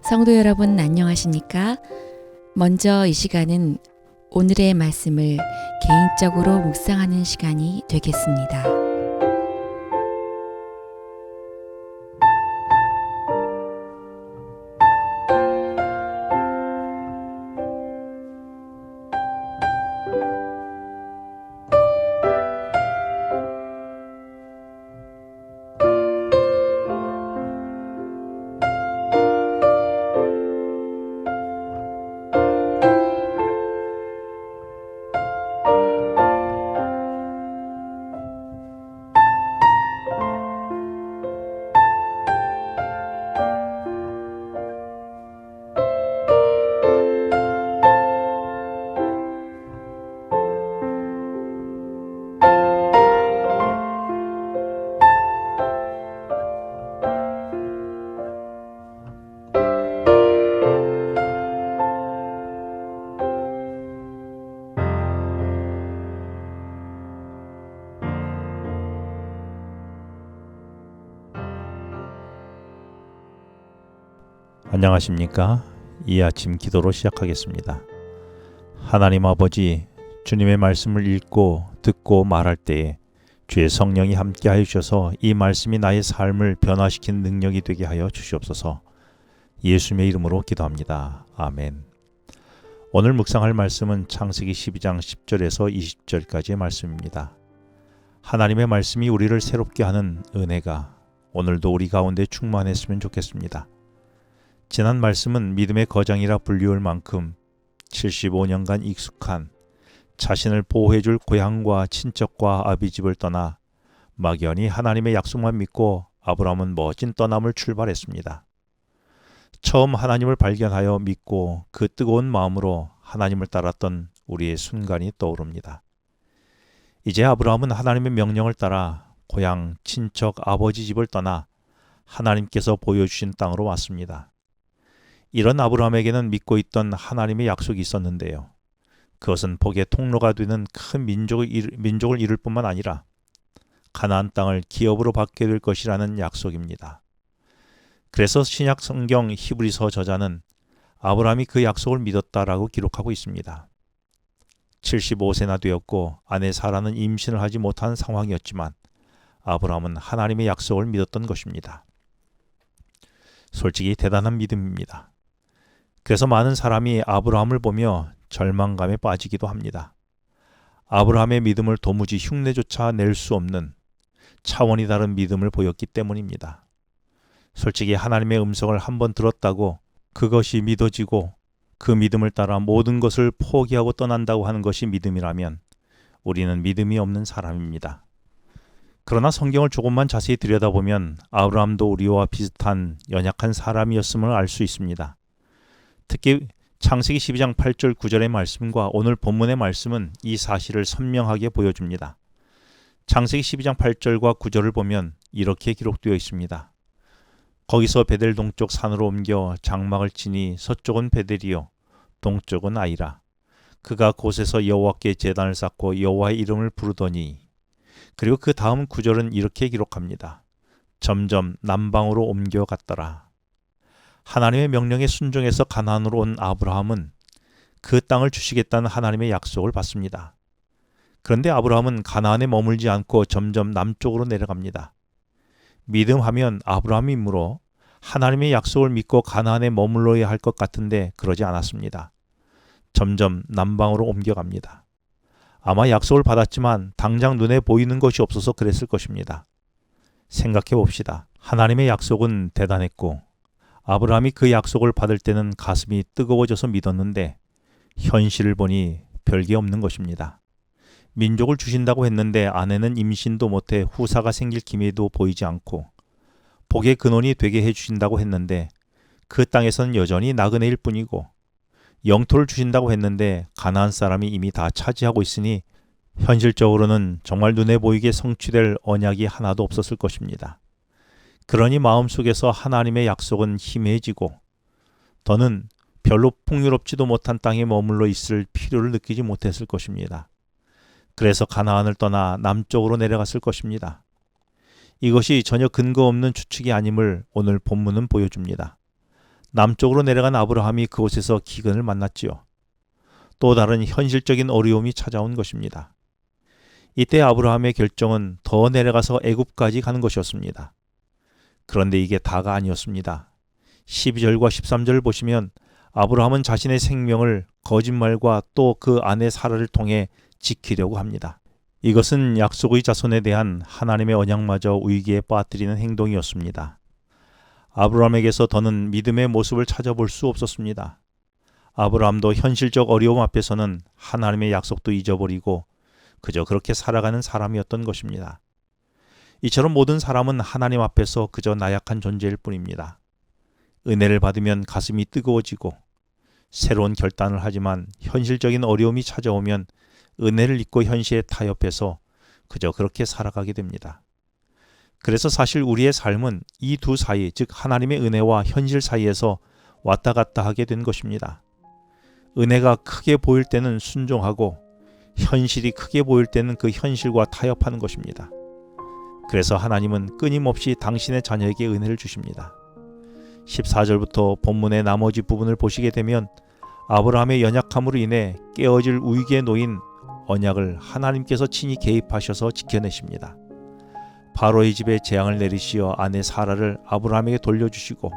성도 여러분 안녕하십니까? 먼저 이 시간은 오늘의 말씀을 개인적으로 묵상하는 시간이 되겠습니다. 안녕하십니까? 이 아침 기도로 시작하겠습니다. 하나님 아버지, 주님의 말씀을 읽고 듣고 말할 때에 주의 성령이 함께하여 주셔서 이 말씀이 나의 삶을 변화시키는 능력이 되게 하여 주시옵소서. 예수님의 이름으로 기도합니다. 아멘. 오늘 묵상할 말씀은 창세기 12장 10절에서 20절까지의 말씀입니다. 하나님의 말씀이 우리를 새롭게 하는 은혜가 오늘도 우리 가운데 충만했으면 좋겠습니다. 지난 말씀은 믿음의 거장이라 불리울 만큼 75년간 익숙한 자신을 보호해줄 고향과 친척과 아비집을 떠나 막연히 하나님의 약속만 믿고 아브라함은 멋진 떠남을 출발했습니다. 처음 하나님을 발견하여 믿고 그 뜨거운 마음으로 하나님을 따랐던 우리의 순간이 떠오릅니다. 이제 아브라함은 하나님의 명령을 따라 고향, 친척, 아버지 집을 떠나 하나님께서 보여주신 땅으로 왔습니다. 이런 아브라함에게는 믿고 있던 하나님의 약속이 있었는데요. 그것은 복의 통로가 되는 큰 민족을 이룰 뿐만 아니라 가나안 땅을 기업으로 받게 될 것이라는 약속입니다. 그래서 신약 성경 히브리서 저자는 아브라함이 그 약속을 믿었다라고 기록하고 있습니다. 75세나 되었고 아내 사라는 임신을 하지 못한 상황이었지만 아브라함은 하나님의 약속을 믿었던 것입니다. 솔직히 대단한 믿음입니다. 그래서 많은 사람이 아브라함을 보며 절망감에 빠지기도 합니다. 아브라함의 믿음을 도무지 흉내조차 낼 수 없는 차원이 다른 믿음을 보였기 때문입니다. 솔직히 하나님의 음성을 한번 들었다고 그것이 믿어지고 그 믿음을 따라 모든 것을 포기하고 떠난다고 하는 것이 믿음이라면 우리는 믿음이 없는 사람입니다. 그러나 성경을 조금만 자세히 들여다보면 아브라함도 우리와 비슷한 연약한 사람이었음을 알 수 있습니다. 특히 창세기 12장 8절 9절의 말씀과 오늘 본문의 말씀은 이 사실을 선명하게 보여줍니다. 창세기 12장 8절과 9절을 보면 이렇게 기록되어 있습니다. 거기서 베델 동쪽 산으로 옮겨 장막을 치니 서쪽은 베델이요 동쪽은 아이라. 그가 곳에서 여호와께 제단을 쌓고 여호와의 이름을 부르더니. 그리고 그 다음 9절은 이렇게 기록합니다. 점점 남방으로 옮겨갔더라. 하나님의 명령에 순종해서 가나안으로 온 아브라함은 그 땅을 주시겠다는 하나님의 약속을 받습니다. 그런데 아브라함은 가나안에 머물지 않고 점점 남쪽으로 내려갑니다. 믿음하면 아브라함이므로 하나님의 약속을 믿고 가나안에 머물러야 할 것 같은데 그러지 않았습니다. 점점 남방으로 옮겨갑니다. 아마 약속을 받았지만 당장 눈에 보이는 것이 없어서 그랬을 것입니다. 생각해 봅시다. 하나님의 약속은 대단했고 아브라함이 그 약속을 받을 때는 가슴이 뜨거워져서 믿었는데 현실을 보니 별게 없는 것입니다. 민족을 주신다고 했는데 아내는 임신도 못해 후사가 생길 기미도 보이지 않고 복의 근원이 되게 해주신다고 했는데 그 땅에서는 여전히 나그네일 뿐이고 영토를 주신다고 했는데 가나안 사람이 이미 다 차지하고 있으니 현실적으로는 정말 눈에 보이게 성취될 언약이 하나도 없었을 것입니다. 그러니 마음속에서 하나님의 약속은 희미해지고 더는 별로 풍요롭지도 못한 땅에 머물러 있을 필요를 느끼지 못했을 것입니다. 그래서 가나안을 떠나 남쪽으로 내려갔을 것입니다. 이것이 전혀 근거 없는 추측이 아님을 오늘 본문은 보여줍니다. 남쪽으로 내려간 아브라함이 그곳에서 기근을 만났지요. 또 다른 현실적인 어려움이 찾아온 것입니다. 이때 아브라함의 결정은 더 내려가서 애굽까지 가는 것이었습니다. 그런데 이게 다가 아니었습니다. 12절과 13절을 보시면 아브라함은 자신의 생명을 거짓말과 또 그 아내 사라를 통해 지키려고 합니다. 이것은 약속의 자손에 대한 하나님의 언약마저 위기에 빠뜨리는 행동이었습니다. 아브라함에게서 더는 믿음의 모습을 찾아볼 수 없었습니다. 아브라함도 현실적 어려움 앞에서는 하나님의 약속도 잊어버리고 그저 그렇게 살아가는 사람이었던 것입니다. 이처럼 모든 사람은 하나님 앞에서 그저 나약한 존재일 뿐입니다. 은혜를 받으면 가슴이 뜨거워지고 새로운 결단을 하지만 현실적인 어려움이 찾아오면 은혜를 잊고 현실에 타협해서 그저 그렇게 살아가게 됩니다. 그래서 사실 우리의 삶은 이 두 사이, 즉 하나님의 은혜와 현실 사이에서 왔다 갔다 하게 된 것입니다. 은혜가 크게 보일 때는 순종하고 현실이 크게 보일 때는 그 현실과 타협하는 것입니다. 그래서 하나님은 끊임없이 당신의 자녀에게 은혜를 주십니다. 14절부터 본문의 나머지 부분을 보시게 되면 아브라함의 연약함으로 인해 깨어질 위기에 놓인 언약을 하나님께서 친히 개입하셔서 지켜내십니다. 바로의 집에 재앙을 내리시어 아내 사라를 아브라함에게 돌려주시고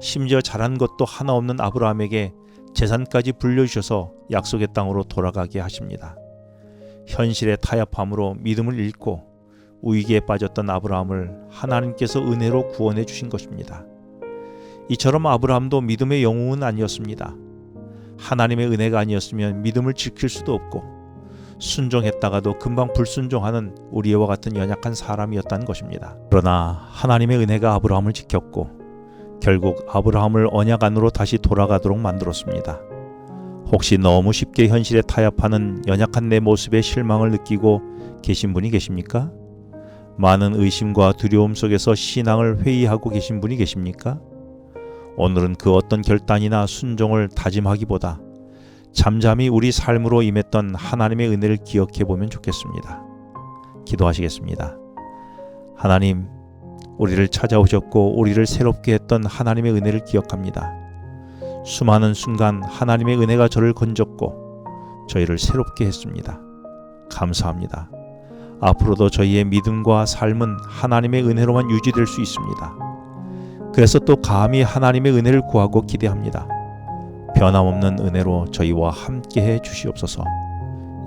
심지어 잘한 것도 하나 없는 아브라함에게 재산까지 불려주셔서 약속의 땅으로 돌아가게 하십니다. 현실의 타협함으로 믿음을 잃고 위기에 빠졌던 아브라함을 하나님께서 은혜로 구원해 주신 것입니다. 이처럼 아브라함도 믿음의 영웅은 아니었습니다. 하나님의 은혜가 아니었으면 믿음을 지킬 수도 없고 순종했다가도 금방 불순종하는 우리와 같은 연약한 사람이었다는 것입니다. 그러나 하나님의 은혜가 아브라함을 지켰고 결국 아브라함을 언약 안으로 다시 돌아가도록 만들었습니다. 혹시 너무 쉽게 현실에 타협하는 연약한 내 모습에 실망을 느끼고 계신 분이 계십니까? 많은 의심과 두려움 속에서 신앙을 회의하고 계신 분이 계십니까? 오늘은 그 어떤 결단이나 순종을 다짐하기보다 잠잠히 우리 삶으로 임했던 하나님의 은혜를 기억해 보면 좋겠습니다. 기도하시겠습니다. 하나님, 우리를 찾아오셨고 우리를 새롭게 했던 하나님의 은혜를 기억합니다. 수많은 순간 하나님의 은혜가 저를 건졌고 저희를 새롭게 했습니다. 감사합니다. 앞으로도 저희의 믿음과 삶은 하나님의 은혜로만 유지될 수 있습니다. 그래서 또 감히 하나님의 은혜를 구하고 기대합니다. 변함없는 은혜로 저희와 함께해 주시옵소서.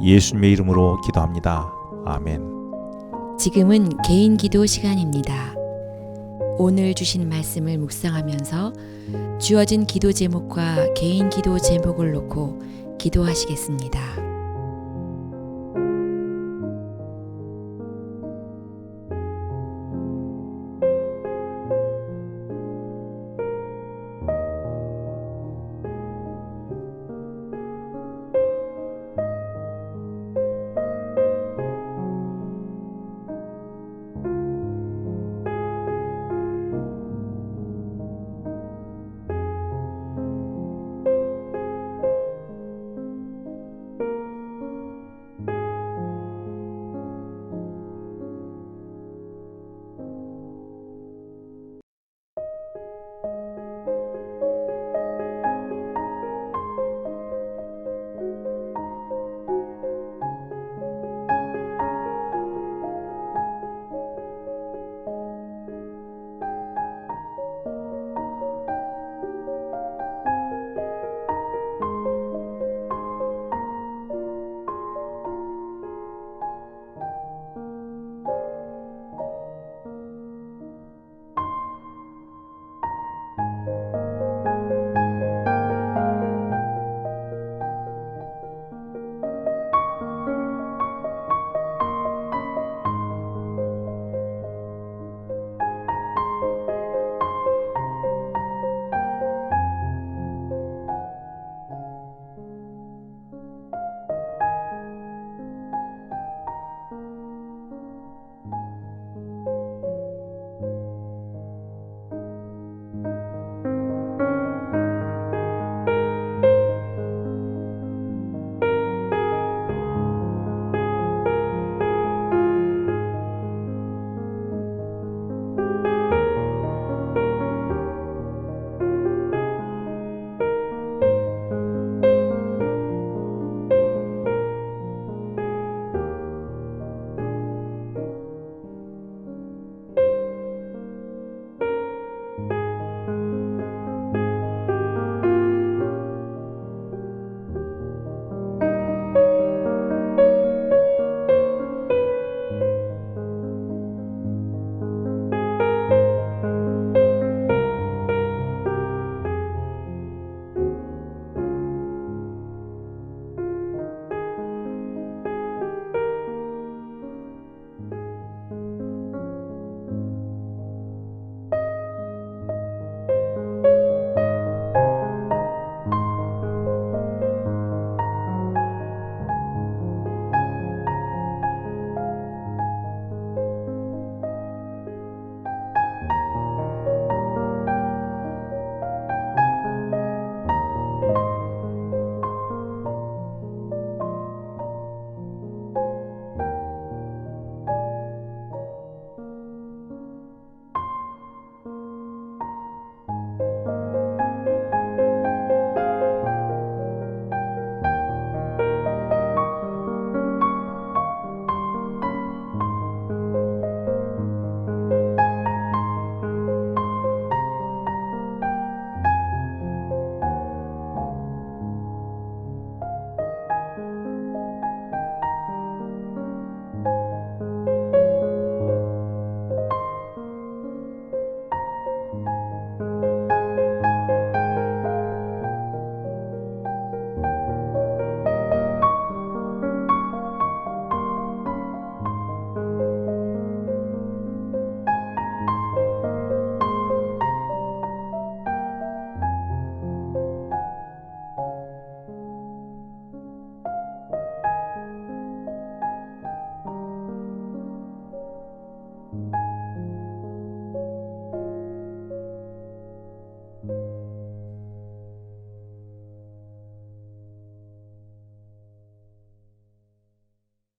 예수님의 이름으로 기도합니다. 아멘. 지금은 개인 기도 시간입니다. 오늘 주신 말씀을 묵상하면서 주어진 기도 제목과 개인 기도 제목을 놓고 기도하시겠습니다.